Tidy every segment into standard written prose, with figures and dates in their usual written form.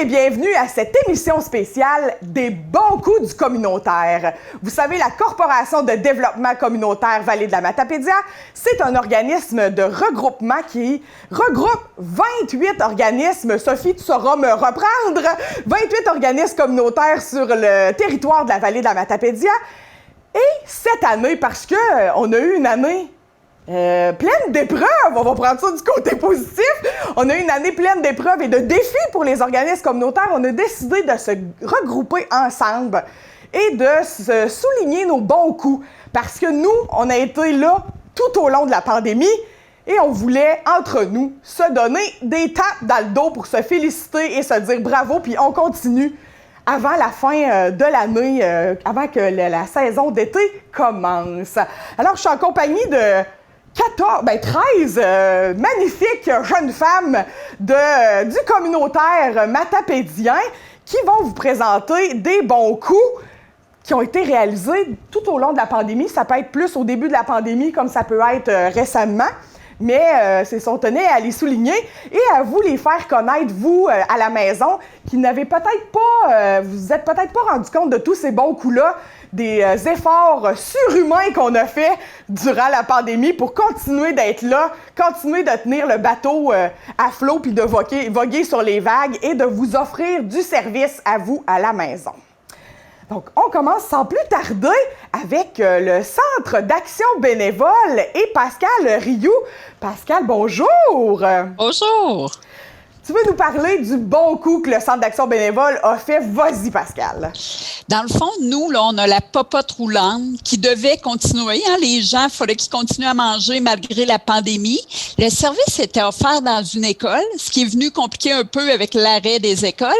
Bienvenue à cette émission spéciale des bons coups du communautaire. Vous savez, la Corporation de développement communautaire Vallée de la Matapédia, c'est un organisme de regroupement qui regroupe 28 organismes. Sophie, tu sauras me reprendre. 28 organismes communautaires sur le territoire de la Vallée de la Matapédia. Et cette année, parce qu'on a eu une année pleine d'épreuves, on va prendre ça du côté positif. On a eu une année pleine d'épreuves et de défis pour les organismes communautaires. On a décidé de se regrouper ensemble et de se souligner nos bons coups. Parce que nous, on a été là tout au long de la pandémie et on voulait, entre nous, se donner des tapes dans le dos pour se féliciter et se dire bravo, puis on continue avant la fin de l'année, avant que la saison d'été commence. Alors, je suis en compagnie de 13 magnifiques jeunes femmes du communautaire matapédien qui vont vous présenter des bons coups qui ont été réalisés tout au long de la pandémie. Ça peut être plus au début de la pandémie comme ça peut être récemment, mais c'est son tenait à les souligner et à vous les faire connaître, vous, à la maison, qui n'avez peut-être pas, vous êtes peut-être pas rendu compte de tous ces bons coups-là, des efforts surhumains qu'on a fait durant la pandémie pour continuer d'être là, continuer de tenir le bateau à flot puis de voguer sur les vagues et de vous offrir du service à vous à la maison. Donc, on commence sans plus tarder avec le Centre d'action bénévole et Pascal Rioux. Pascal, bonjour! Bonjour! Tu veux nous parler du bon coup que le Centre d'action bénévole a fait? Vas-y, Pascal. Dans le fond, nous, là, on a la popote roulante qui devait continuer. Hein? Les gens, il fallait qu'ils continuent à manger malgré la pandémie. Le service était offert dans une école, ce qui est venu compliquer un peu avec l'arrêt des écoles.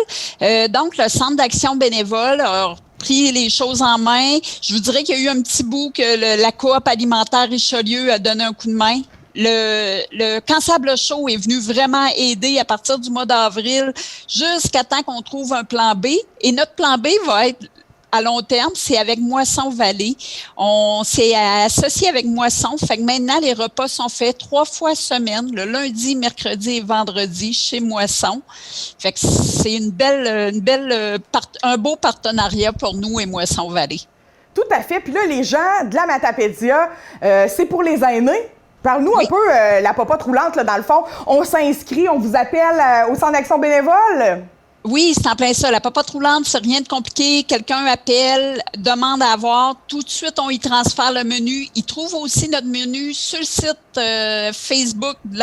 Donc, le Centre d'action bénévole a pris les choses en main. Je vous dirais qu'il y a eu un petit bout que la coop alimentaire Richelieu a donné un coup de main. Le Camp Sable Chaud est venu vraiment aider à partir du mois d'avril jusqu'à temps qu'on trouve un plan B. Et notre plan B va être à long terme, c'est avec Moisson Vallée. On s'est associé avec Moisson, fait que maintenant les repas sont faits 3 fois semaine, le lundi, mercredi et vendredi chez Moisson. Fait que c'est un beau partenariat pour nous et Moisson Vallée. Tout à fait. Puis là, les gens de la Matapédia, c'est pour les aînés. Parle-nous un peu, la popote roulante, là, dans le fond. On s'inscrit, on vous appelle au Centre d'action bénévole? Oui, c'est en plein ça. La popote roulante, c'est rien de compliqué. Quelqu'un appelle, demande à avoir. Tout de suite, on y transfère le menu. Il trouve aussi notre menu sur le site Facebook du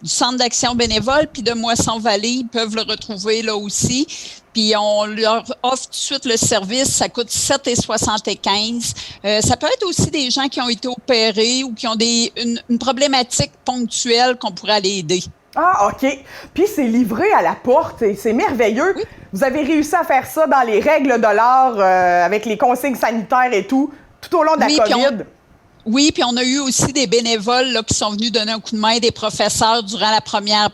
Centre d'action bénévole puis de Moisson Vallée. Ils peuvent le retrouver là aussi. Puis on leur offre tout de suite le service. Ça coûte 7,75 $. Ça peut être aussi des gens qui ont été opérés ou qui ont une problématique ponctuelle qu'on pourrait aller aider. Ah, OK. Puis c'est livré à la porte et c'est merveilleux. Oui. Vous avez réussi à faire ça dans les règles de l'art, avec les consignes sanitaires et tout au long de la COVID. Oui, puis on a eu aussi des bénévoles là, qui sont venus donner un coup de main, des professeurs durant la première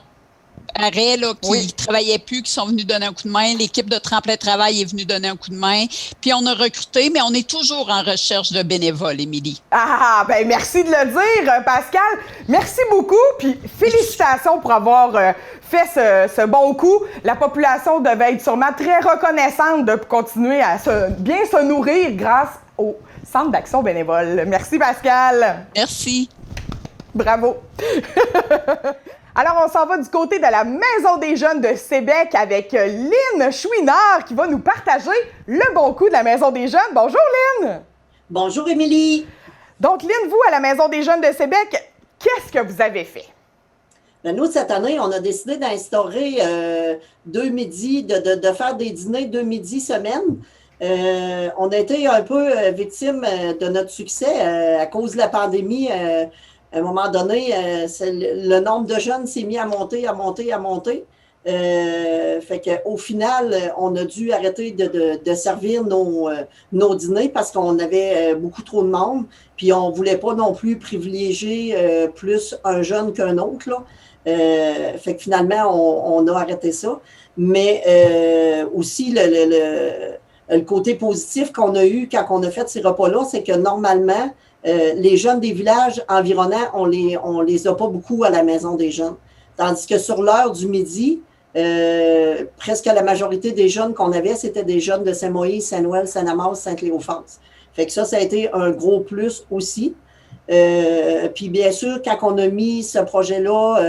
arrêt là, qui ne travaillaient plus, qui sont venus donner un coup de main. L'équipe de Tremplin Travail est venue donner un coup de main. Puis on a recruté, mais on est toujours en recherche de bénévoles, Émilie. Ah, ben merci de le dire, Pascal. Merci beaucoup, puis félicitations pour avoir fait ce bon coup. La population devait être sûrement très reconnaissante de continuer à bien se nourrir grâce au Centre d'action bénévole. Merci, Pascal. Merci. Bravo. Alors, on s'en va du côté de la Maison des jeunes de Sébec avec Lynn Chouinard qui va nous partager le bon coup de la Maison des jeunes. Bonjour, Lynn! Bonjour, Émilie! Donc, Lynn, vous, à la Maison des jeunes de Sébec, qu'est-ce que vous avez fait? Ben, nous, cette année, on a décidé d'instaurer 2 midis, de faire des dîners 2 midis semaine. On a été un peu victime de notre succès à cause de la pandémie. À un moment donné, le nombre de jeunes s'est mis à monter, à monter, à monter. Fait qu'au final, on a dû arrêter de servir nos dîners parce qu'on avait beaucoup trop de monde. Puis on ne voulait pas non plus privilégier plus un jeune qu'un autre, là. Fait que finalement, on a arrêté ça. Mais aussi, le côté positif qu'on a eu quand on a fait ces repas-là, c'est que normalement, les jeunes des villages environnants, on les a pas beaucoup à la maison des jeunes. Tandis que sur l'heure du midi, presque la majorité des jeunes qu'on avait, c'était des jeunes de Saint-Moïse, Saint-Noël, Saint-Amas, Saint-Cléophas. Fait que ça a été un gros plus aussi. Puis bien sûr, quand on a mis ce projet-là,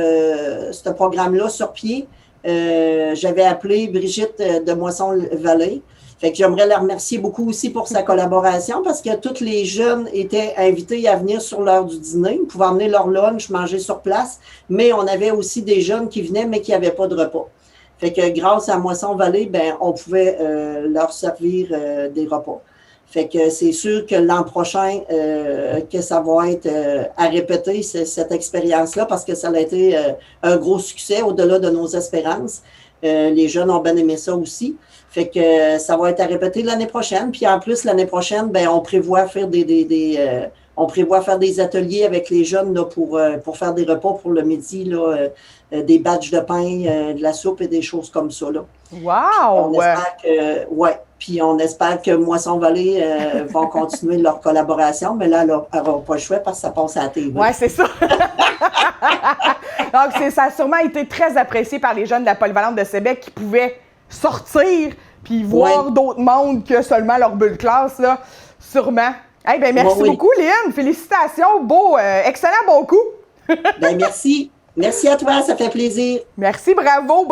ce programme-là sur pied, j'avais appelé Brigitte de Moisson-Vallée. Fait que j'aimerais la remercier beaucoup aussi pour sa collaboration parce que tous les jeunes étaient invités à venir sur l'heure du dîner. Ils pouvaient emmener leur lunch, manger sur place, mais on avait aussi des jeunes qui venaient mais qui n'avaient pas de repas. Fait que grâce à Moisson-Vallée, ben, on pouvait leur servir des repas. Fait que c'est sûr que l'an prochain, que ça va être à répéter cette expérience-là parce que ça a été un gros succès au-delà de nos espérances. Les jeunes ont bien aimé ça aussi. Fait que ça va être à répéter l'année prochaine. Puis en plus, l'année prochaine, ben, on prévoit faire des ateliers avec les jeunes là, pour faire des repas pour le midi, là, des batchs de pain, de la soupe et des choses comme ça. Là. Wow! Puis on espère que Moisson-Vallée vont continuer leur collaboration, mais là, elle n'aura pas le choix parce que ça passe à la TV. Oui, c'est ça. Donc, ça a sûrement été très apprécié par les jeunes de la polyvalente de Sébec qui pouvaient sortir puis voir d'autres mondes que seulement leur bulle classe, là, sûrement. Eh bien, merci beaucoup, Lynn. Félicitations. Beau, excellent, bon coup. Ben, merci. Merci à toi, ça fait plaisir. Merci, bravo.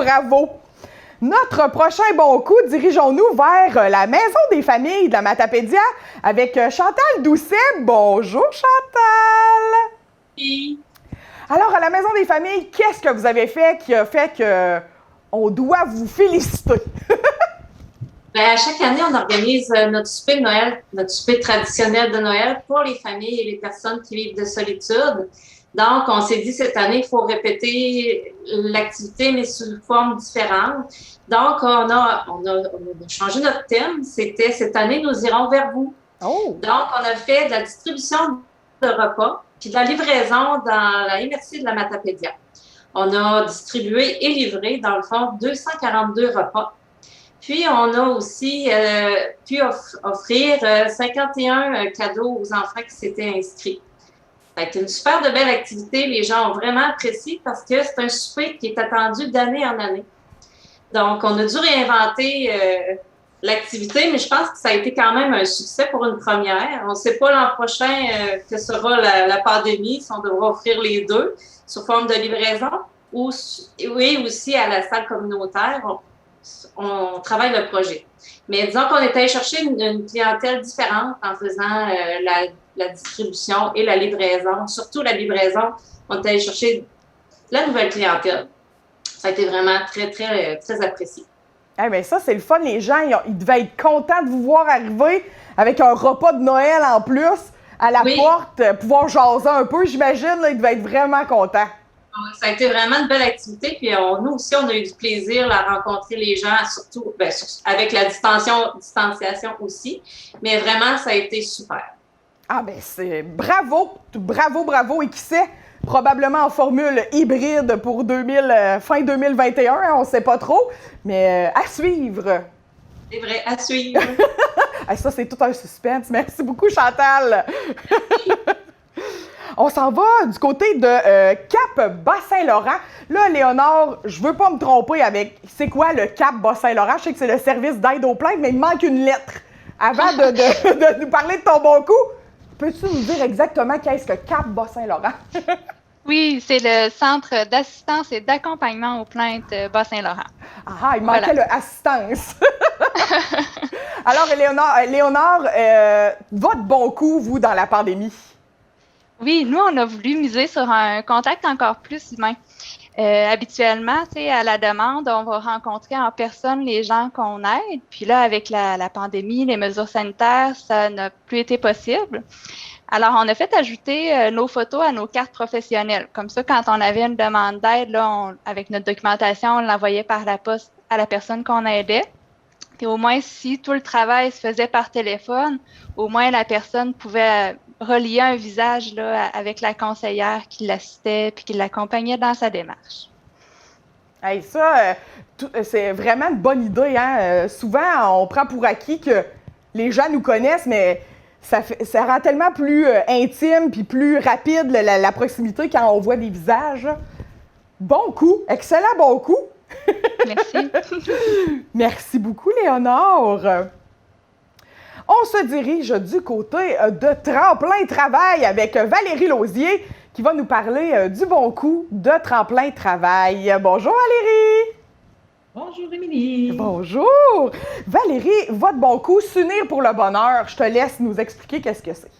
Notre prochain bon coup, dirigeons-nous vers la Maison des familles de la Matapédia avec Chantal Doucet. Bonjour, Chantal. Oui. Alors, à la Maison des familles, qu'est-ce que vous avez fait qui a fait qu'on doit vous féliciter? Bien, chaque année, on organise notre souper de Noël, notre souper traditionnel de Noël pour les familles et les personnes qui vivent de solitude. Donc, on s'est dit cette année, il faut répéter l'activité, mais sous une forme différente. Donc, on a changé notre thème. C'était cette année, nous irons vers vous. Oh. Donc, on a fait de la distribution de repas puis de la livraison dans la MRC de la Matapédia. On a distribué et livré, dans le fond, 242 repas. Puis, on a aussi pu offrir 51 cadeaux aux enfants qui s'étaient inscrits. C'est une super de belle activité. Les gens ont vraiment apprécié parce que c'est un souper qui est attendu d'année en année. Donc, on a dû réinventer l'activité, mais je pense que ça a été quand même un succès pour une première. On ne sait pas l'an prochain que sera la pandémie, si on devra offrir les deux sous forme de livraison ou aussi à la salle communautaire. On travaille le projet. Mais disons qu'on est allé chercher une clientèle différente en faisant la distribution et la livraison. Surtout la livraison, on est allé chercher la nouvelle clientèle. Ça a été vraiment très, très, très apprécié. Eh bien, ça, c'est le fun. Les gens, ils devaient être contents de vous voir arriver avec un repas de Noël en plus à la porte, pouvoir jaser un peu. J'imagine, là, ils devaient être vraiment contents. Ça a été vraiment une belle activité. Puis nous aussi, on a eu du plaisir à rencontrer les gens, surtout avec la distanciation aussi. Mais vraiment, ça a été super. Ah ben c'est bravo. Et qui sait, probablement en formule hybride pour fin 2021, on ne sait pas trop. Mais à suivre. C'est vrai, à suivre. Ça, c'est tout un suspense. Merci beaucoup, Chantal. On s'en va du côté de Cap Bas-Saint-Laurent. Là, Léonore, je veux pas me tromper avec c'est quoi le Cap Bas-Saint-Laurent. Je sais que c'est le service d'aide aux plaintes, mais il manque une lettre. Avant de nous parler de ton bon coup, peux-tu nous dire exactement qu'est-ce que Cap Bas-Saint-Laurent? Oui, c'est le Centre d'assistance et d'accompagnement aux plaintes Bas-Saint-Laurent. Ah, il manquait le assistance. Alors, Léonore, votre bon coup, vous, dans la pandémie? Oui, nous, on a voulu miser sur un contact encore plus humain. Habituellement, à la demande, on va rencontrer en personne les gens qu'on aide. Puis là, avec la pandémie, les mesures sanitaires, ça n'a plus été possible. Alors, on a fait ajouter nos photos à nos cartes professionnelles. Comme ça, quand on avait une demande d'aide, là, avec notre documentation, on l'envoyait par la poste à la personne qu'on aidait. Puis au moins, si tout le travail se faisait par téléphone, au moins la personne pouvait relier un visage là, avec la conseillère qui l'assistait puis qui l'accompagnait dans sa démarche. Hey, ça, c'est vraiment une bonne idée. Hein? Souvent, on prend pour acquis que les gens nous connaissent, mais ça rend tellement plus intime puis plus rapide la proximité quand on voit des visages. Bon coup! Excellent bon coup! Merci. Merci beaucoup, Léonore. On se dirige du côté de Tremplin Travail avec Valérie Lausier qui va nous parler du bon coup de Tremplin Travail. Bonjour Valérie! Bonjour Émilie! Bonjour! Valérie, votre bon coup, s'unir pour le bonheur. Je te laisse nous expliquer qu'est-ce que c'est.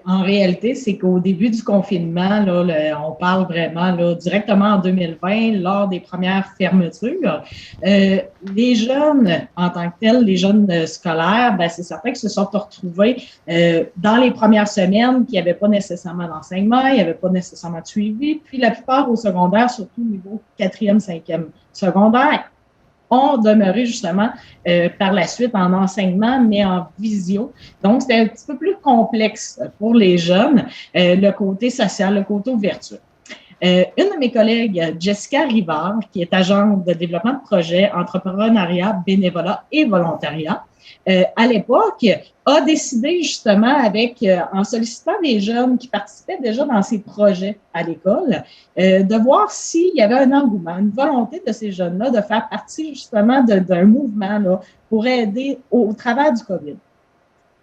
En réalité, c'est qu'au début du confinement, là, on parle vraiment là, directement en 2020, lors des premières fermetures. Les jeunes, en tant que tels, les jeunes scolaires, ben, c'est certain qu'ils se sont retrouvés dans les premières semaines qu'il n'y avait pas nécessairement d'enseignement, il n'y avait pas nécessairement de suivi. Puis la plupart au secondaire, surtout au niveau 4e, 5e secondaire, ont demeuré justement par la suite en enseignement, mais en visio. Donc, c'était un petit peu plus complexe pour les jeunes, le côté social, le côté ouverture. Une de mes collègues, Jessica Rivard, qui est agente de développement de projet, entrepreneuriat, bénévolat et volontariat, à l'époque, a décidé justement en sollicitant des jeunes qui participaient déjà dans ces projets à l'école, de voir s'il y avait un engouement, une volonté de ces jeunes-là de faire partie justement d'un mouvement là, pour aider au travers du COVID.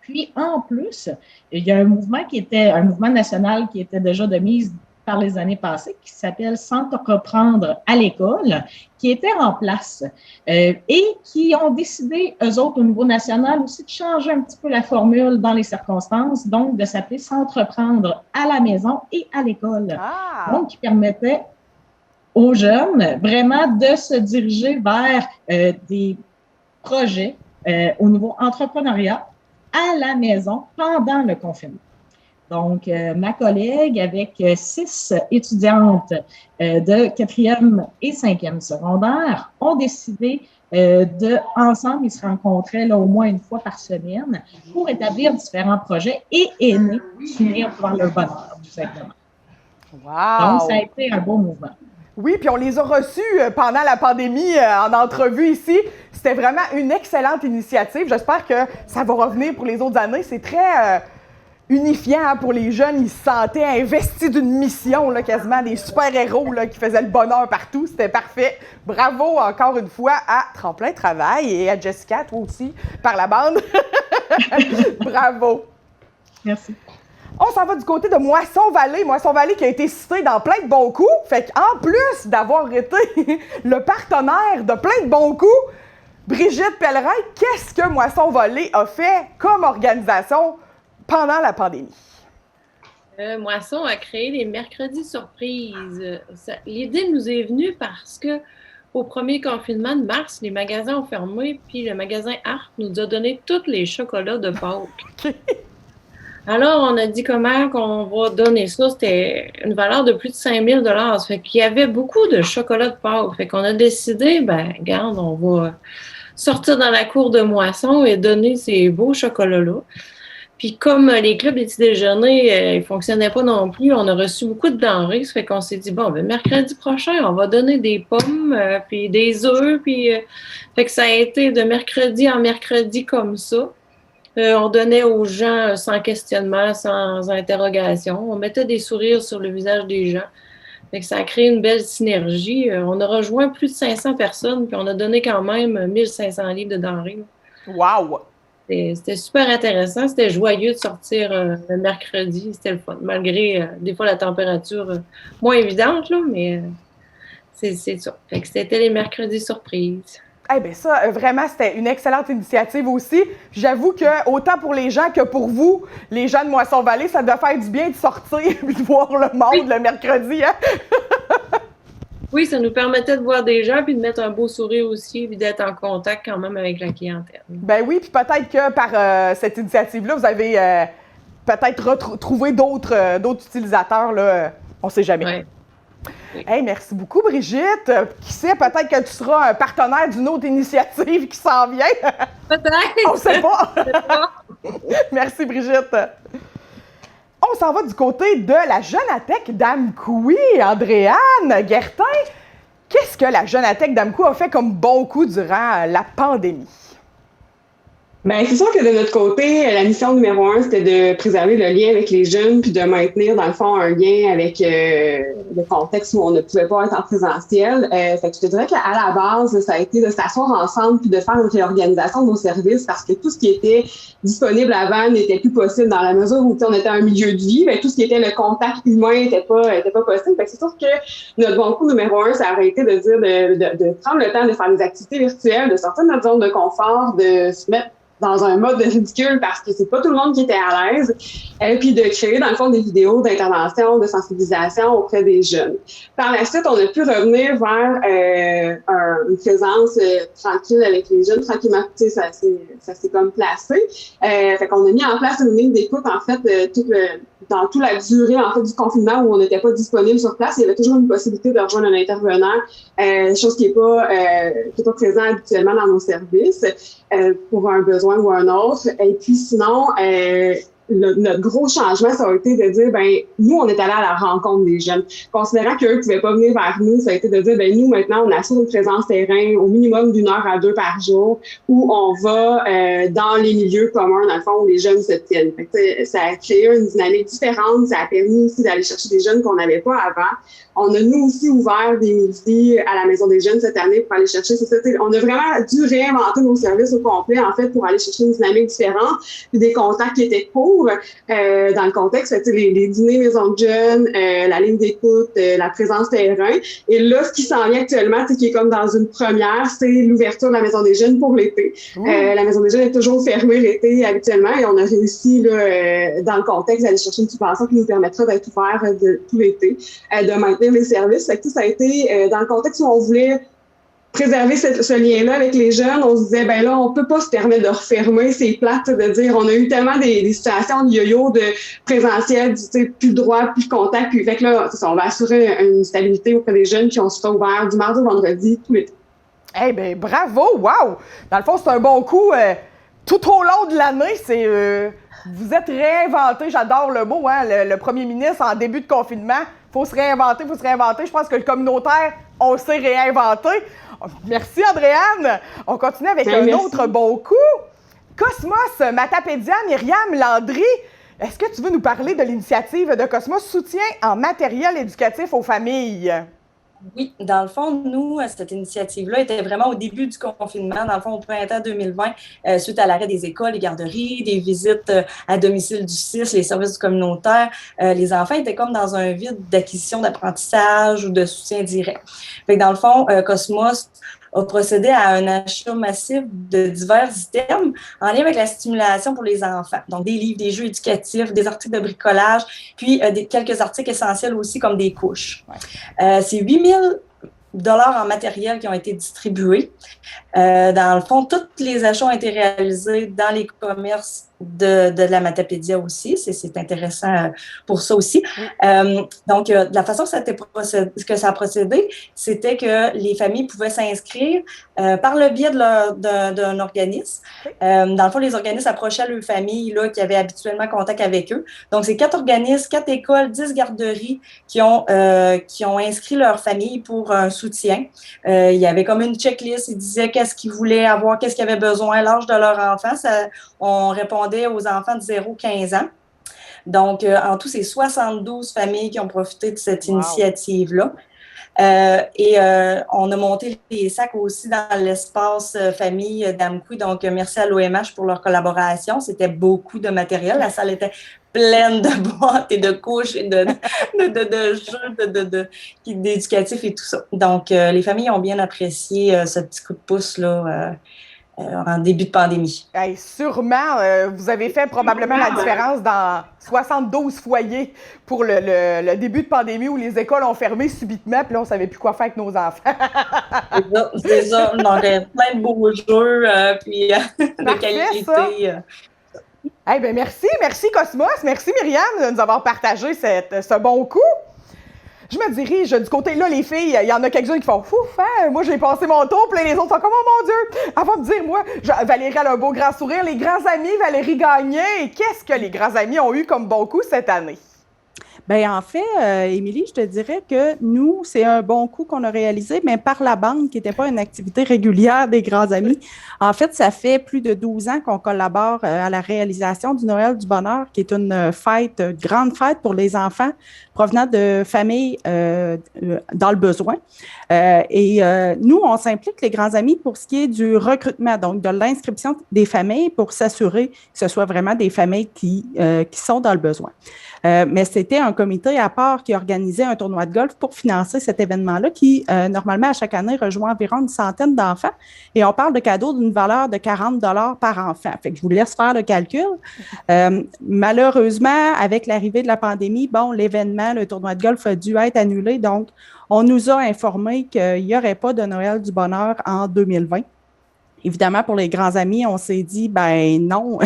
Puis, en plus, il y a un mouvement national qui était déjà de mise par les années passées, qui s'appelle S'entreprendre à l'école, qui était en place et qui ont décidé, eux autres, au niveau national, aussi de changer un petit peu la formule dans les circonstances, donc de s'appeler S'entreprendre à la maison et à l'école. Ah. Donc, qui permettait aux jeunes vraiment de se diriger vers des projets au niveau entrepreneuriat à la maison pendant le confinement. Donc, ma collègue, avec 6 étudiantes de 4e et 5e secondaire, ont décidé ensemble, ils se rencontraient là, au moins une fois par semaine pour établir différents projets et aimer, s'unir pour le bonheur, tout simplement. Wow. Donc, ça a été un beau mouvement. Oui, puis on les a reçus pendant la pandémie en entrevue ici. C'était vraiment une excellente initiative. J'espère que ça va revenir pour les autres années. C'est très unifiant pour les jeunes. Ils se sentaient investis d'une mission, là, quasiment des super-héros là, qui faisaient le bonheur partout. C'était parfait. Bravo encore une fois à Tremplin Travail et à Jessica, toi aussi, par la bande. Bravo. Merci. On s'en va du côté de Moisson-Vallée. Moisson-Vallée qui a été cité dans plein de bons coups. Fait qu'en plus d'avoir été le partenaire de plein de bons coups, Brigitte Pellerin, qu'est-ce que Moisson-Vallée a fait comme organisation pendant la pandémie? Moisson a créé les mercredis surprises. L'idée nous est venue parce que au premier confinement de mars, les magasins ont fermé, puis le magasin Art nous a donné tous les chocolats de Pâques. Alors, on a dit comment qu'on va donner ça. C'était une valeur de plus de 5 000 $. Fait qu'il y avait beaucoup de chocolat de Pâques. Fait qu'on a décidé, regarde, on va sortir dans la cour de Moisson et donner ces beaux chocolats-là. Puis comme les clubs des petits déjeuners, ils fonctionnaient pas non plus, on a reçu beaucoup de denrées. Ça fait qu'on s'est dit, mercredi prochain, on va donner des pommes, puis des œufs. Puis, fait que ça a été de mercredi en mercredi comme ça. On donnait aux gens sans questionnement, sans interrogation. On mettait des sourires sur le visage des gens. Fait que ça a créé une belle synergie. On a rejoint plus de 500 personnes, puis on a donné quand même 1500 livres de denrées. Wow! C'était super intéressant. C'était joyeux de sortir le mercredi. C'était le fun, malgré des fois la température moins évidente, là, mais c'est ça. Fait que c'était les mercredis surprises. Eh bien ça, vraiment, c'était une excellente initiative aussi. J'avoue que, autant pour les gens que pour vous, les gens de Moisson-Vallée, ça doit faire du bien de sortir et de voir le monde le mercredi. Hein? Oui, ça nous permettait de voir des gens, puis de mettre un beau sourire aussi, puis d'être en contact quand même avec la clientèle. Ben oui, puis peut-être que par cette initiative-là, vous avez peut-être trouvé d'autres utilisateurs, là, on ne sait jamais. Ouais. Oui. Hey, merci beaucoup, Brigitte. Qui sait, peut-être que tu seras un partenaire d'une autre initiative qui s'en vient. Peut-être. On ne sait pas. Merci, Brigitte. On s'en va du côté de la Jeunatech d'Amkoui. Andréane Guertin, qu'est-ce que la Jeunatech d'Amkoui a fait comme bon coup durant la pandémie? Bien, c'est sûr que de notre côté, la mission numéro 1, c'était de préserver le lien avec les jeunes puis de maintenir, dans le fond, un lien avec le contexte où on ne pouvait pas être en présentiel. Fait que je te dirais qu'à la base, ça a été de s'asseoir ensemble puis de faire une réorganisation de nos services parce que tout ce qui était disponible avant n'était plus possible dans la mesure où on était un milieu de vie. Bien, tout ce qui était le contact humain n'était pas possible. Fait que c'est sûr que notre bon coup numéro 1, ça aurait été de dire de prendre le temps de faire des activités virtuelles, de sortir de notre zone de confort, de se mettre dans un mode de ridicule parce que c'est pas tout le monde qui était à l'aise, et puis de créer dans le fond des vidéos d'intervention, de sensibilisation auprès des jeunes. Par la suite, on a pu revenir vers une présence tranquille avec les jeunes. Tranquillement, tu sais, ça s'est comme placé. Fait qu'on a mis en place une ligne d'écoute en fait dans toute la durée en fait du confinement où on n'était pas disponible sur place. Il y avait toujours une possibilité de rejoindre un intervenant, chose qui est pas présent habituellement dans nos services pour un besoin ou un autre. Et puis sinon, notre gros changement, ça a été de dire, ben nous, on est allés à la rencontre des jeunes. Considérant qu'eux ne pouvaient pas venir vers nous, ça a été de dire, ben nous, maintenant, on assure une présence terrain au minimum d'1 heure à 2 par jour, où on va dans les milieux communs, dans le fond, où les jeunes se tiennent. Fait que, ça a créé une dynamique différente, ça a permis aussi d'aller chercher des jeunes qu'on n'avait pas avant. On a, nous aussi, ouvert des midis à la Maison des jeunes cette année pour aller chercher, c'est ça, on a vraiment dû réinventer nos services au complet, en fait, pour aller chercher une dynamique différente, puis des contacts qui étaient courts dans le contexte, les dîners Maison de jeunes, la ligne d'écoute, la présence terrain. Et là, ce qui s'en vient actuellement, qui est comme dans une première, c'est l'ouverture de la Maison des jeunes pour l'été. La Maison des jeunes est toujours fermée l'été habituellement et on a réussi, là, dans le contexte, d'aller chercher une subvention qui nous permettra d'être ouvert tout l'été, de maintenir les services. Fait que ça a été dans le contexte où on voulait préserver ce lien-là avec les jeunes. On se disait, ben là, on peut pas se permettre de refermer. C'est plate de dire, on a eu tellement des situations de yo-yo, de présentiel, tu sais, plus de droit, plus de contact. Puis fait que là, on va assurer une stabilité auprès des jeunes qui ont se ouvert du mardi au vendredi tout l'été. Eh bien, bravo! Wow! Dans le fond, c'est un bon coup. Tout au long de l'année, vous êtes réinventé. J'adore le mot, hein? Le premier ministre, en début de confinement, faut se réinventer. Je pense que le communautaire, on s'est réinventé. Merci, Andréane. On continue avec un autre bon coup. Cosmos Matapédia, Myriam Landry. Est-ce que tu veux nous parler de l'initiative de Cosmos Soutien en matériel éducatif aux familles? Oui, dans le fond, nous, cette initiative-là était vraiment au début du confinement, dans le fond, au printemps 2020, suite à l'arrêt des écoles, les garderies, des visites à domicile du CIS, les services communautaires. Les enfants étaient comme dans un vide d'acquisition d'apprentissage ou de soutien direct. Fait que dans le fond, Cosmos a procédé à un achat massif de divers items en lien avec la stimulation pour les enfants. Donc, des livres, des jeux éducatifs, des articles de bricolage, puis quelques articles essentiels aussi comme des couches. Ouais. C'est 8 000 $ en matériel qui ont été distribués. Dans le fond, tous les achats ont été réalisés dans les commerces de la Matapédia aussi. C'est intéressant pour ça aussi. Donc, la façon que ça a procédé, c'était que les familles pouvaient s'inscrire par le biais d'un organisme. Dans le fond, les organismes approchaient leurs familles là, qui avaient habituellement contact avec eux. Donc, c'est 4 organismes, 4 écoles, 10 garderies qui ont inscrit leur famille pour un soutien. Il y avait comme une checklist. Ils disaient qu'est-ce qu'ils voulaient avoir, qu'est-ce qu'ils avaient besoin, l'âge de leur enfant. On répondait aux enfants de 0-15 ans. Donc, en tout, c'est 72 familles qui ont profité de cette initiative-là. On a monté les sacs aussi dans l'espace famille d'Amkoui. Donc, merci à l'OMH pour leur collaboration. C'était beaucoup de matériel. La salle était pleine de boîtes et de couches et de jeux d'éducatifs et tout ça. Donc, les familles ont bien apprécié ce petit coup de pouce là en début de pandémie. Hey, sûrement, vous avez fait probablement la différence dans 72 foyers pour le début de pandémie où les écoles ont fermé subitement, puis là, on ne savait plus quoi faire avec nos enfants. C'est ça. Donc, plein de beaux jeux, puis de qualité. Eh bien, merci Cosmos, merci Myriam de nous avoir partagé ce bon coup. Je me dirige du côté là, les filles, il y en a quelques-unes qui font « Ouf, hein, moi j'ai passé mon tour », puis les autres font comme « Oh mon Dieu ». Avant de dire, moi, Valérie a un beau grand sourire, les grands amis, Valérie Gagné, qu'est-ce que les grands amis ont eu comme bon coup cette année? Bien, en fait, Émilie, je te dirais que nous, c'est un bon coup qu'on a réalisé, mais par la bande, qui n'était pas une activité régulière des grands amis. En fait, ça fait plus de 12 ans qu'on collabore à la réalisation du Noël du Bonheur, qui est une fête, une grande fête pour les enfants provenant de familles dans le besoin. Nous, on s'implique, les grands amis, pour ce qui est du recrutement, donc de l'inscription des familles pour s'assurer que ce soit vraiment des familles qui sont dans le besoin. Mais c'était un comité à part qui organisait un tournoi de golf pour financer cet événement-là qui, normalement, à chaque année, rejoint environ une centaine d'enfants. Et on parle de cadeaux d'une valeur de 40 $ par enfant. Fait que je vous laisse faire le calcul. Malheureusement, avec l'arrivée de la pandémie, l'événement, le tournoi de golf a dû être annulé. Donc, on nous a informé qu'il n'y aurait pas de Noël du Bonheur en 2020. Évidemment, pour les grands amis, on s'est dit, ben non.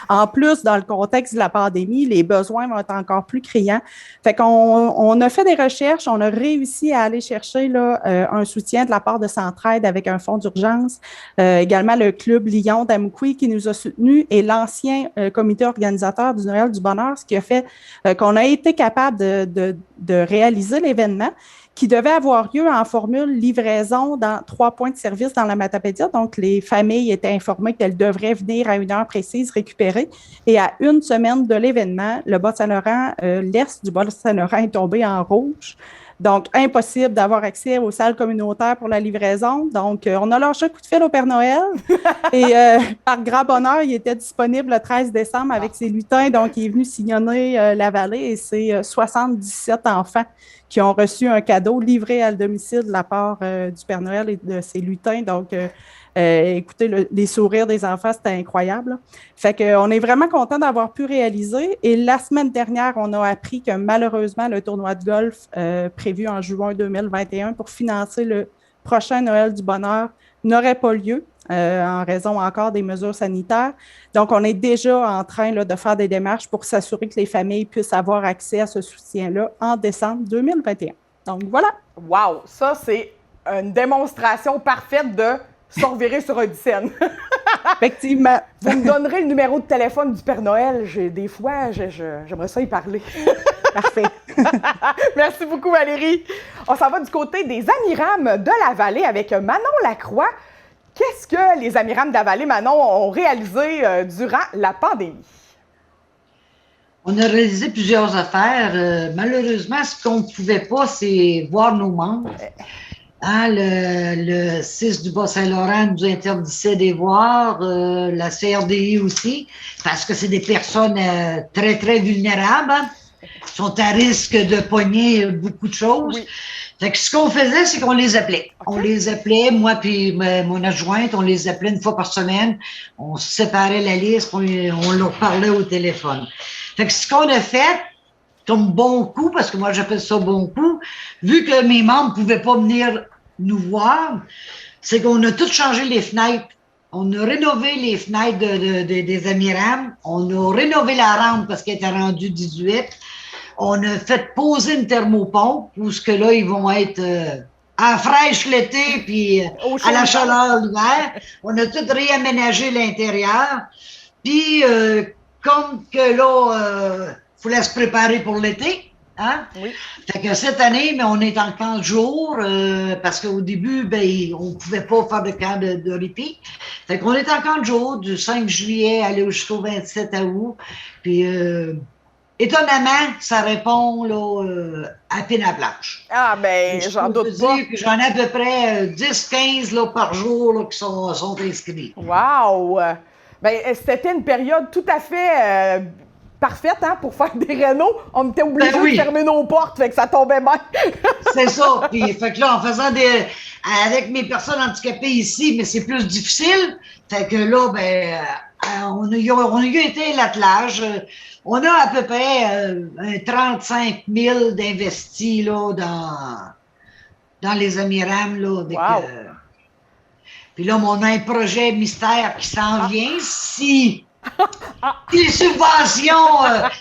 En plus, dans le contexte de la pandémie, les besoins vont être encore plus criants. Fait qu'on a fait des recherches, on a réussi à aller chercher là, un soutien de la part de Centraide avec un fonds d'urgence. Également, le Club Lyon d'Amoukoui qui nous a soutenus et l'ancien comité organisateur du Noël du Bonheur, ce qui a fait qu'on a été capable de réaliser l'événement, qui devait avoir lieu en formule livraison dans 3 points de service dans la Matapédia. Donc, les familles étaient informées qu'elles devraient venir à une heure précise récupérer. Et à 1 semaine de l'événement, le Bas-Saint-Laurent, l'est du Bas-Saint-Laurent est tombé en rouge. Donc, impossible d'avoir accès aux salles communautaires pour la livraison. Donc, on a lâché un coup de fil au Père Noël. Et par grand bonheur, il était disponible le 13 décembre avec ses lutins. Donc, il est venu sillonner la vallée et c'est 77 enfants qui ont reçu un cadeau livré à domicile de la part du Père Noël et de ses lutins. Donc, écoutez, les sourires des enfants, c'était incroyable. Là. Fait qu'on est vraiment content d'avoir pu réaliser. Et la semaine dernière, on a appris que malheureusement, le tournoi de golf prévu en juin 2021 pour financer le prochain Noël du Bonheur n'aurait pas lieu en raison encore des mesures sanitaires. Donc, on est déjà en train là, de faire des démarches pour s'assurer que les familles puissent avoir accès à ce soutien-là en décembre 2021. Donc, voilà. Wow! Ça, c'est une démonstration parfaite de se revirer sur une scène. Effectivement. Vous me donnerez le numéro de téléphone du Père Noël. Des fois, j'aimerais ça y parler. Parfait. Merci beaucoup, Valérie. On s'en va du côté des Amirams de la Vallée avec Manon Lacroix. Qu'est-ce que les Amirams de la Vallée, Manon, ont réalisé durant la pandémie? On a réalisé plusieurs affaires. Malheureusement, ce qu'on ne pouvait pas, c'est voir nos membres. Hein, le 6 du Bas-Saint-Laurent nous interdisait de les voir, la CRDI aussi, parce que c'est des personnes très, très vulnérables. Hein, sont à risque de pogner beaucoup de choses. Oui. Fait que ce qu'on faisait, c'est qu'on les appelait. Okay. On les appelait, moi puis mon adjointe, on les appelait une fois par semaine. On séparait la liste, on leur parlait au téléphone. Fait que ce qu'on a fait, comme bon coup, parce que moi j'appelle ça bon coup, vu que mes membres pouvaient pas venir nous voir, c'est qu'on a tout changé les fenêtres. On a rénové les fenêtres des Amirams. On a rénové la rampe parce qu'elle était rendue 18. On a fait poser une thermopompe où ce que là, ils vont être à fraîche l'été puis à la chaleur l'hiver. On a tout réaménagé l'intérieur. Puis, comme que là, fallait se préparer pour l'été. Hein? Oui. Fait que cette année, mais on est en camp de jour parce qu'au début, ben, on pouvait pas faire de camp de répit. Fait qu'on est en camp de jour du 5 juillet aller jusqu'au 27 août. Puis, étonnamment, ça répond là, à peine à blanche. Ah, ben, j'en doute pas. J'en ai à peu près 10-15 par jour là, qui sont inscrits. Wow! Ben, c'était une période tout à fait parfaite hein, pour faire des rénaux. On était obligés de fermer nos portes, fait que ça tombait bien. C'est ça. Puis, fait que là, en faisant avec mes personnes handicapées ici, mais c'est plus difficile. Fait que là, ben, on a eu été l'attelage. On a à peu près 35 000 d'investis là, dans les Amirams. Là, avec, wow. Puis là, on a un projet mystère qui s'en vient. Si les subventions,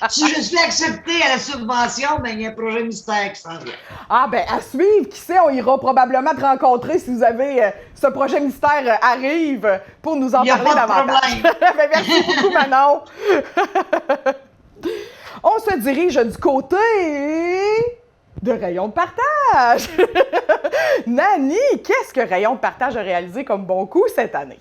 si je suis accepté à la subvention, ben, il y a un projet mystère qui s'en vient. Ah, ben, à suivre. Qui sait, on ira probablement te rencontrer si vous avez ce projet mystère arrive pour nous en parler davantage. Ben, merci beaucoup, Manon. On se dirige du côté de Rayon de partage. Nani, qu'est-ce que Rayon de partage a réalisé comme bon coup cette année?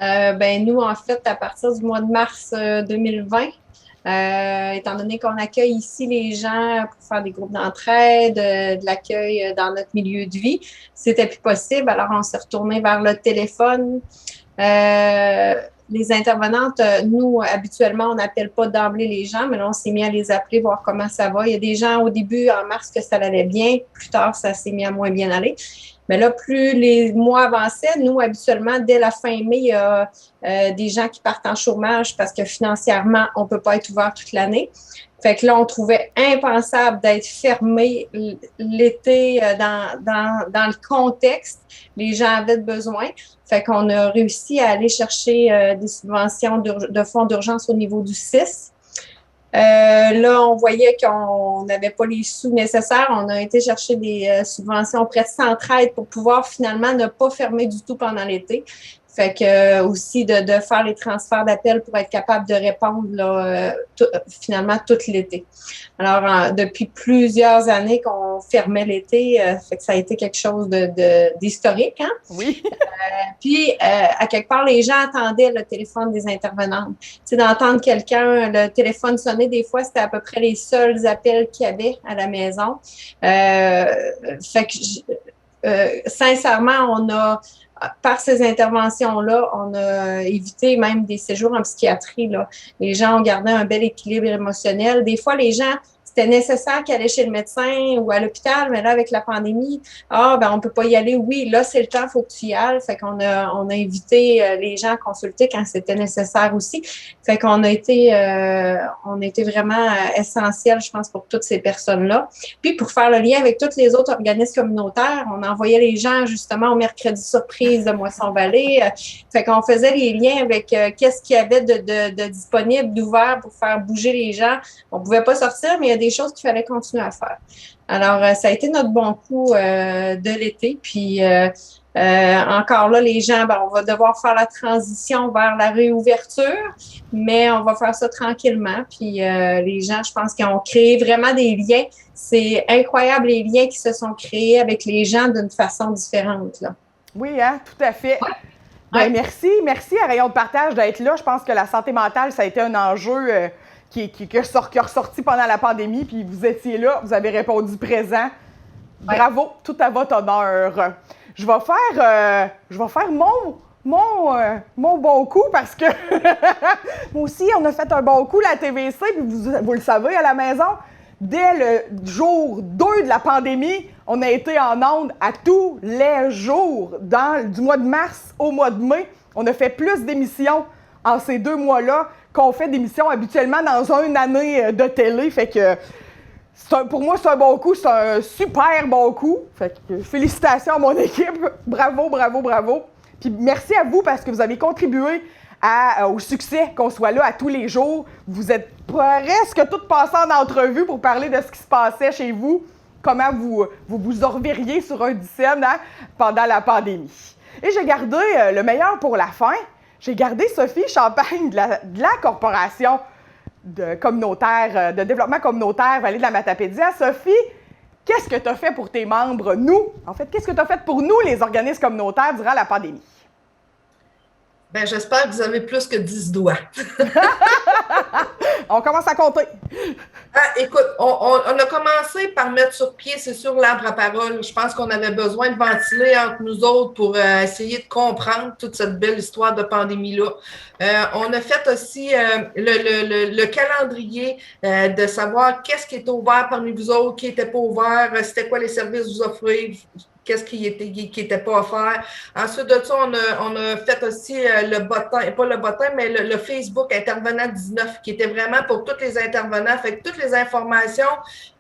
Ben, nous, en fait, à partir du mois de mars 2020, étant donné qu'on accueille ici les gens pour faire des groupes d'entraide, de l'accueil dans notre milieu de vie, c'était plus possible. Alors, on s'est retourné vers le téléphone. Les intervenantes, nous, habituellement, on n'appelle pas d'emblée les gens, mais là, on s'est mis à les appeler, voir comment ça va. Il y a des gens au début, en mars, que ça allait bien. Plus tard, ça s'est mis à moins bien aller. Mais là, plus les mois avançaient, nous, habituellement, dès la fin mai, il y a des gens qui partent en chômage parce que financièrement, on ne peut pas être ouvert toute l'année. Fait que là, on trouvait impensable d'être fermé l'été dans le contexte. Les gens avaient besoin. Fait qu'on a réussi à aller chercher des subventions de fonds d'urgence au niveau du 6. Là, on voyait qu'on n'avait pas les sous nécessaires. On a été chercher des subventions auprès de Centraide pour pouvoir finalement ne pas fermer du tout pendant l'été. Fait que aussi de faire les transferts d'appels pour être capable de répondre là, finalement tout l'été. Alors, depuis plusieurs années qu'on fermait l'été, fait que ça a été quelque chose d'historique, hein? Oui. Puis, à quelque part, les gens attendaient le téléphone des intervenantes. Tu sais, d'entendre quelqu'un, le téléphone sonner, des fois, c'était à peu près les seuls appels qu'il y avait à la maison. Fait que, sincèrement, on a... Par ces interventions-là, on a évité même des séjours en psychiatrie. Là. Les gens ont gardé un bel équilibre émotionnel. Des fois, les gens, c'était nécessaire qu'ils allaient chez le médecin ou à l'hôpital, mais là, avec la pandémie, on peut pas y aller. Oui, là, c'est le temps, il faut que tu y ailles. Fait qu'on on a invité les gens à consulter quand c'était nécessaire aussi. Fait qu'on a été vraiment essentiel, je pense, pour toutes ces personnes-là. Puis, pour faire le lien avec tous les autres organismes communautaires, on envoyait les gens, justement, au mercredi surprise de Moisson-Vallée. Fait qu'on faisait les liens avec qu'est-ce qu'il y avait de disponible, d'ouvert pour faire bouger les gens. On pouvait pas sortir, mais il y a des choses qu'il fallait continuer à faire. Alors, ça a été notre bon coup de l'été. Puis, encore là, les gens, on va devoir faire la transition vers la réouverture, mais on va faire ça tranquillement. Puis, les gens, je pense qu'ils ont créé vraiment des liens. C'est incroyable les liens qui se sont créés avec les gens d'une façon différente, là. Oui, hein, tout à fait. Ouais. Ben, merci à Rayon de partage d'être là. Je pense que la santé mentale, ça a été un enjeu qui est ressorti pendant la pandémie, puis vous étiez là, vous avez répondu présent. Bravo, tout à votre honneur. Je vais faire mon bon coup parce que moi aussi, on a fait un bon coup, la TVC, puis vous le savez à la maison, dès le jour 2 de la pandémie, on a été en ondes à tous les jours, du mois de mars au mois de mai. On a fait plus d'émissions en ces 2 mois-là qu'on fait d'émissions habituellement dans une année de télé. Fait que pour moi, c'est un bon coup, c'est un super bon coup. Fait que félicitations à mon équipe. Bravo, bravo, bravo. Puis merci à vous parce que vous avez contribué au succès qu'on soit là à tous les jours. Vous êtes presque toutes passées en entrevue pour parler de ce qui se passait chez vous, comment vous orviriez sur un dixaine pendant la pandémie. Et j'ai gardé le meilleur pour la fin. J'ai gardé Sophie Champagne de la Corporation de développement communautaire Vallée de la Matapédia. Sophie, qu'est-ce que tu as fait pour tes membres, qu'est-ce que tu as fait pour nous, les organismes communautaires, durant la pandémie? Bien, j'espère que vous avez plus que 10 doigts. On commence à compter. Écoute, on a commencé par mettre sur pied, c'est sûr, l'arbre à parole. Je pense qu'on avait besoin de ventiler entre nous autres pour essayer de comprendre toute cette belle histoire de pandémie-là. On a fait aussi le calendrier de savoir qu'est-ce qui était ouvert parmi vous autres, qui n'était pas ouvert, c'était quoi les services que vous offrez. qu'est-ce qui était pas offert. Ensuite de ça, on a fait aussi le bottin, pas le bottin, mais le Facebook Intervenant 19, qui était vraiment pour tous les intervenants. Fait que toutes les informations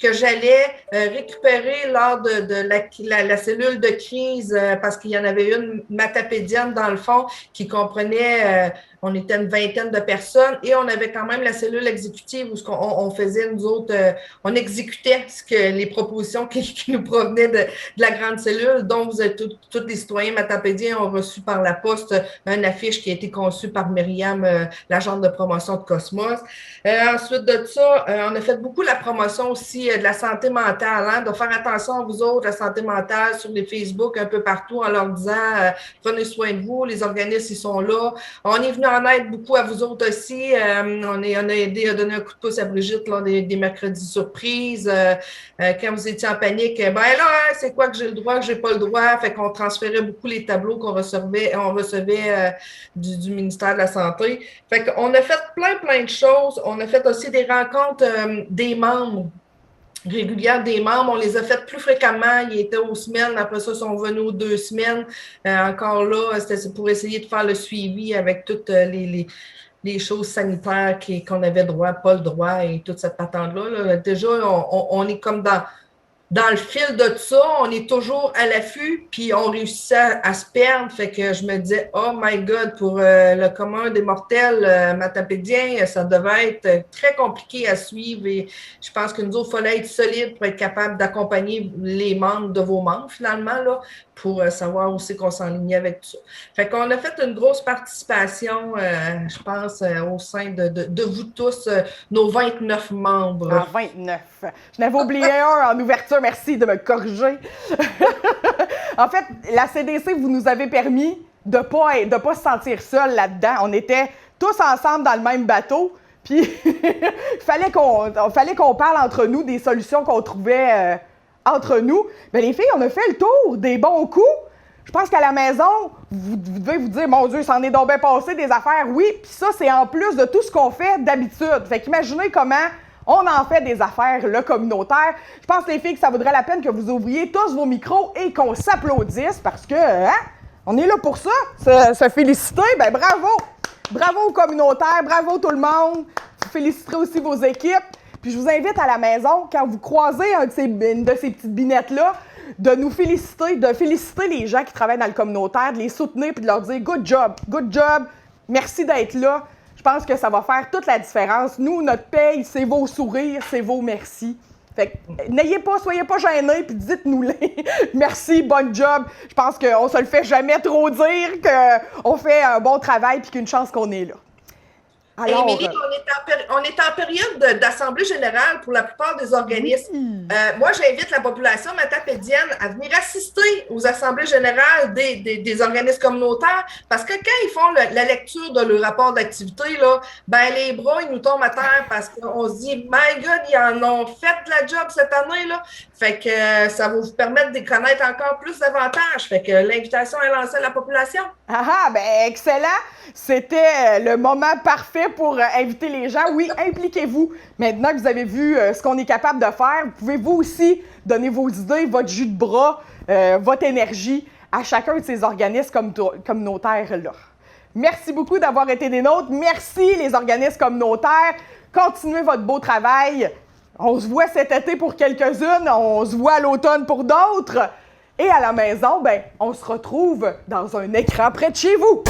que j'allais récupérer lors de la cellule de crise, parce qu'il y en avait une matapédienne dans le fond qui comprenait, on était une vingtaine de personnes et on avait quand même la cellule exécutive où on faisait, nous autres, on exécutait les propositions qui nous provenaient de la grande cellule, dont vous êtes tous les citoyens matapédiens ont reçu par la poste une affiche qui a été conçue par Myriam, l'agente de promotion de Cosmos. Ensuite de ça, on a fait beaucoup la promotion aussi de la santé mentale, hein, de faire attention à vous autres, la santé mentale sur les Facebook un peu partout en leur disant prenez soin de vous, les organismes ils sont là. On est venu en aide beaucoup à vous autres aussi. On a aidé à donner un coup de pouce à Brigitte lors des mercredis surprises. Quand vous étiez en panique, ben là, c'est quoi que j'ai le droit, que j'ai pas le droit? Fait qu'on transférait beaucoup les tableaux qu'on recevait, du ministère de la Santé. Fait qu'on a fait plein de choses. On a fait aussi des rencontres des membres régulières des membres. On les a faites plus fréquemment. Ils étaient aux semaines. Après ça, ils sont venus aux 2 semaines. Encore là, c'était pour essayer de faire le suivi avec toutes les choses sanitaires qu'on avait droit, pas le droit et toute cette patente-là. Là. Déjà, on est comme dans le fil de tout ça, on est toujours à l'affût, puis on réussit à se perdre. Fait que je me disais, oh my God, pour le commun des mortels matapédiens, ça devait être très compliqué à suivre. Et je pense que nous autres, il fallait être solide pour être capable d'accompagner les membres de vos membres, finalement, là, pour savoir aussi qu'on s'enlignait avec tout ça. Fait qu'on a fait une grosse participation, je pense, au sein de vous tous, nos 29 membres. Ah, 29. Je n'avais oublié un en ouverture. Merci de me corriger. En fait, la CDC, vous nous avez permis de pas se sentir seuls là-dedans. On était tous ensemble dans le même bateau. Puis, il fallait qu'on parle entre nous des solutions qu'on trouvait entre nous. Bien, les filles, on a fait le tour des bons coups. Je pense qu'à la maison, vous devez vous dire, mon Dieu, ça en est donc bien passé des affaires. Oui, puis ça, c'est en plus de tout ce qu'on fait d'habitude. Fait qu'imaginez comment on en fait des affaires, le communautaire. Je pense, les filles, que ça vaudrait la peine que vous ouvriez tous vos micros et qu'on s'applaudisse parce que, on est là pour ça. Se féliciter, ben bravo! Bravo aux communautaires, bravo tout le monde. Vous féliciterez aussi vos équipes. Puis je vous invite à la maison, quand vous croisez une de ces petites binettes-là, de nous féliciter, de féliciter les gens qui travaillent dans le communautaire, de les soutenir puis de leur dire « good job, merci d'être là ». Je pense que ça va faire toute la différence. Nous, notre paye, c'est vos sourires, c'est vos merci. Fait que soyez pas gênés puis dites-nous-les. Merci, bon job. Je pense qu'on se le fait jamais trop dire qu'on fait un bon travail puis qu'une chance qu'on est là. Alors, Émilie, on est en période d'assemblée générale pour la plupart des organismes. Oui. Moi, j'invite la population matapédienne à venir assister aux assemblées générales des organismes communautaires parce que quand ils font la lecture de leur rapport d'activité, là, ben les bras, ils nous tombent à terre parce qu'on se dit « My God, ils en ont fait de la job cette année! » là. Fait que ça va vous permettre de connaître encore plus davantage. Fait que l'invitation est lancée à la population. Ah, ben excellent! C'était le moment parfait pour inviter les gens. Oui, impliquez-vous. Maintenant que vous avez vu ce qu'on est capable de faire, vous pouvez vous aussi donner vos idées, votre jus de bras, votre énergie à chacun de ces organismes communautaires-là. Merci beaucoup d'avoir été des nôtres. Merci les organismes communautaires. Continuez votre beau travail. On se voit cet été pour quelques-unes, on se voit à l'automne pour d'autres. Et à la maison, ben, on se retrouve dans un écran près de chez vous.